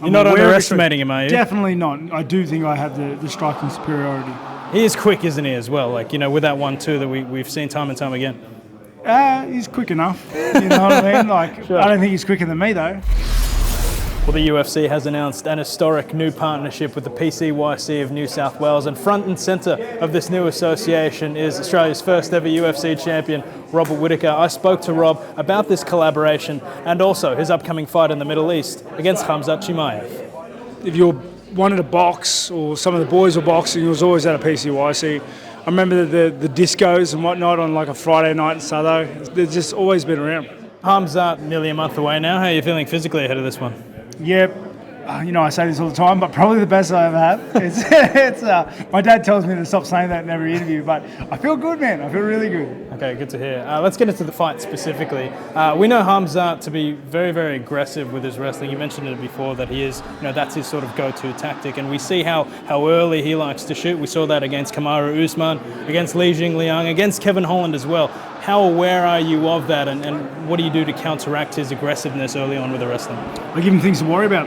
You're not underestimating him, are you? Definitely not. I do think I have the striking superiority. He is quick, isn't he, as well? Like, with that 1-2 that we've seen time and time again. He's quick enough. You know what I mean? Like, sure. I don't think he's quicker than me, though. Well, the UFC has announced an historic new partnership with the PCYC of New South Wales, and front and centre of this new association is Australia's first ever UFC champion, Robert Whittaker. I spoke to Rob about this collaboration and also his upcoming fight in the Middle East against Khamzat Chimaev. If you wanted to box, or some of the boys were boxing, it was always at a PCYC. I remember the discos and whatnot on like a Friday night in Southo. They've just always been around. Khamzat nearly a month away now. How are you feeling physically ahead of this one? Yeah, I say this all the time, but probably the best I ever have. My dad tells me to stop saying that in every interview, but I feel good, man. I feel really good. Okay, good to hear. Let's get into the fight specifically. We know Khamzat to be very, very aggressive with his wrestling. You mentioned it before that he is, that's his sort of go-to tactic, and we see how early he likes to shoot. We saw that against Kamaru Usman, against Li Jingliang, against Kevin Holland as well. How aware are you of that, and what do you do to counteract his aggressiveness early on with the wrestling? I give him things to worry about.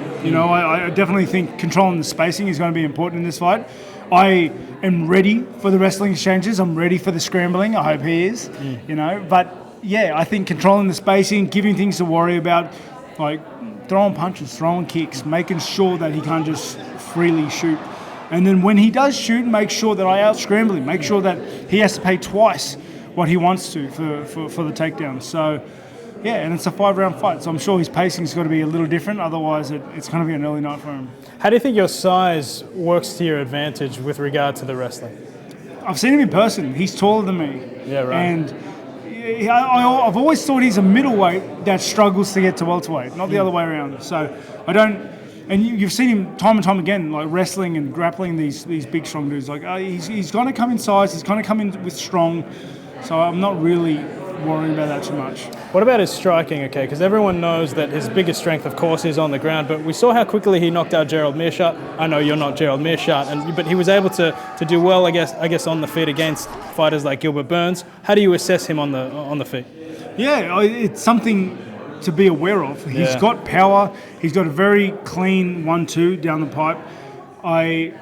I definitely think controlling the spacing is going to be important in this fight. I am ready for the wrestling exchanges. I'm ready for the scrambling. I hope he is. But yeah, I think controlling the spacing, giving things to worry about, like throwing punches, throwing kicks, making sure that he can't just freely shoot. And then when he does shoot, make sure that I out-scramble him. Make sure that he has to pay twice what he wants to for the takedown. So, yeah, and it's a 5-round fight, so I'm sure his pacing's got to be a little different, otherwise it's going to be an early night for him. How do you think your size works to your advantage with regard to the wrestling? I've seen him in person. He's taller than me. Yeah, right. And I've always thought he's a middleweight that struggles to get to welterweight, not the other way around. So I don't... And you've seen him time and time again, like wrestling and grappling these big, strong dudes. Like he's going to come in size, he's going to come in with strong. So I'm not really worrying about that too much. What about his striking, okay? Because everyone knows that his biggest strength, of course, is on the ground, but we saw how quickly he knocked out Gerald Meerschaert. I know you're not Gerald Meerschaert, but he was able to do well, I guess, on the feet against fighters like Gilbert Burns. How do you assess him on the feet? Yeah, it's something to be aware of. He's got power. He's got a very clean 1-2 down the pipe. I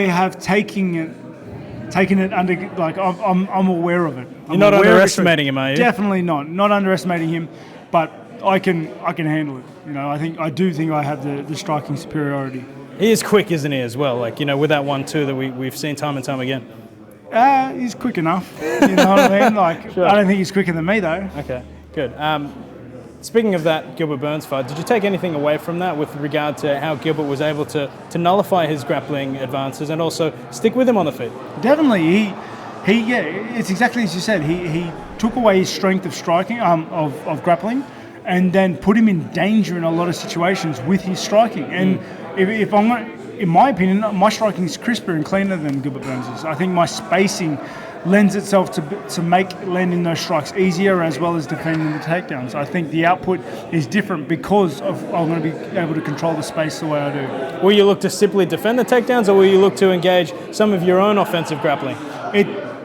have taken it under, like, I'm aware of it. You're not underestimating him, are you? Definitely not. Not underestimating him, but I can handle it. I do think I have the striking superiority. He is quick, isn't he, as well? Like, with that 1-2 that we've seen time and time again. He's quick enough. You know what I mean? Like, sure. I don't think he's quicker than me, though. Okay, good. Speaking of that Gilbert Burns fight, did you take anything away from that with regard to how Gilbert was able to nullify his grappling advances and also stick with him on the feet? Definitely. It's exactly as you said. He took away his strength of striking, of grappling, and then put him in danger in a lot of situations with his striking. And if I'm not, in my opinion, my striking is crisper and cleaner than Gilbert Burns's. I think my spacing lends itself to make landing those strikes easier as well as defending the takedowns. I think the output is different because I'm going to be able to control the space the way I do. Will you look to simply defend the takedowns, or will you look to engage some of your own offensive grappling?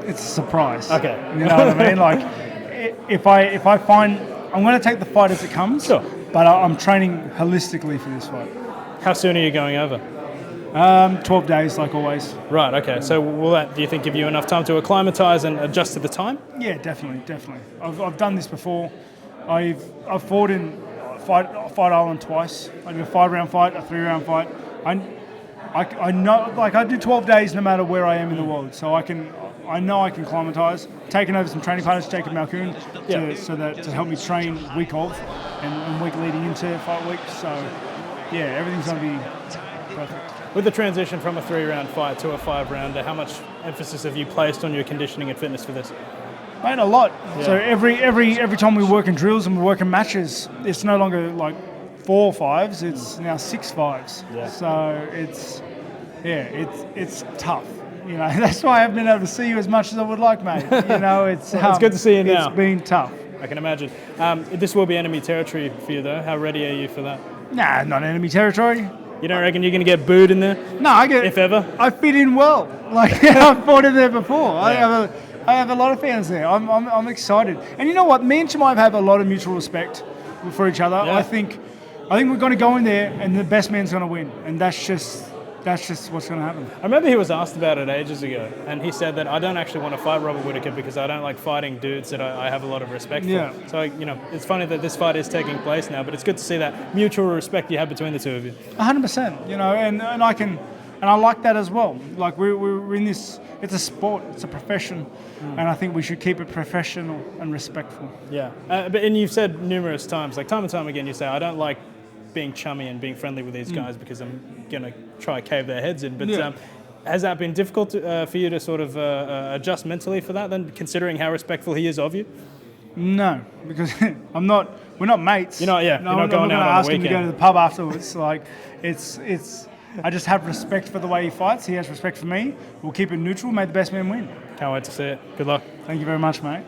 It's a surprise. Okay. You know what I mean? Like, if I find... I'm going to take the fight as it comes, sure, but I'm training holistically for this fight. How soon are you going over? 12 days, like always. Right, okay. So will that, do you think, give you enough time to acclimatise and adjust to the time? Yeah, definitely. I've done this before. I've fought in Fight Island twice. I did a 5-round fight, a 3-round fight. I know, like, I do 12 days no matter where I am in the world, so I know I can acclimatise. Taking over some training partners, Jacob Malkoon, to help me train week of and week leading into fight week. So yeah, everything's going to be perfect. With the transition from a 3-round fight to a 5-rounder, how much emphasis have you placed on your conditioning and fitness for this? Mate, a lot. Yeah. So every time we work in drills and we work in matches, it's no longer like 4 5s, it's now 6 5s. Yeah. So it's tough. That's why I haven't been able to see you as much as I would like, mate. It's it's good to see you now. It's been tough. I can imagine. This will be enemy territory for you, though. How ready are you for that? Nah, not enemy territory. You don't reckon you're going to get booed in there? No, if ever. I fit in well. Like, I've fought in there before. Yeah. I have a lot of fans there. I'm excited. And you know what? Me and Chimaev have a lot of mutual respect for each other. Yeah. I think I think we're going to go in there and the best man's going to win, and that's just what's going to happen. I remember he was asked about it ages ago, and he said that I don't actually want to fight Robert Whittaker because I don't like fighting dudes that I have a lot of respect for. Yeah. So, it's funny that this fight is taking place now, but it's good to see that mutual respect you have between the two of you. 100%, and I like that as well. Like we're in this. It's a sport. It's a profession, and I think we should keep it professional and respectful. Yeah, and you've said numerous times, like time and time again, you say I don't like being chummy and being friendly with these guys because I'm gonna try cave their heads in. But has that been difficult for you to sort of adjust mentally for that? Then, considering how respectful he is of you. No, because I'm not. We're not mates. You're not. Yeah, no, you're not going out on the weekend. I'm not going to ask him to go to the pub afterwards. Like, it's. I just have respect for the way he fights. He has respect for me. We'll keep it neutral. May the best man win. Can't wait to see it. Good luck. Thank you very much, mate.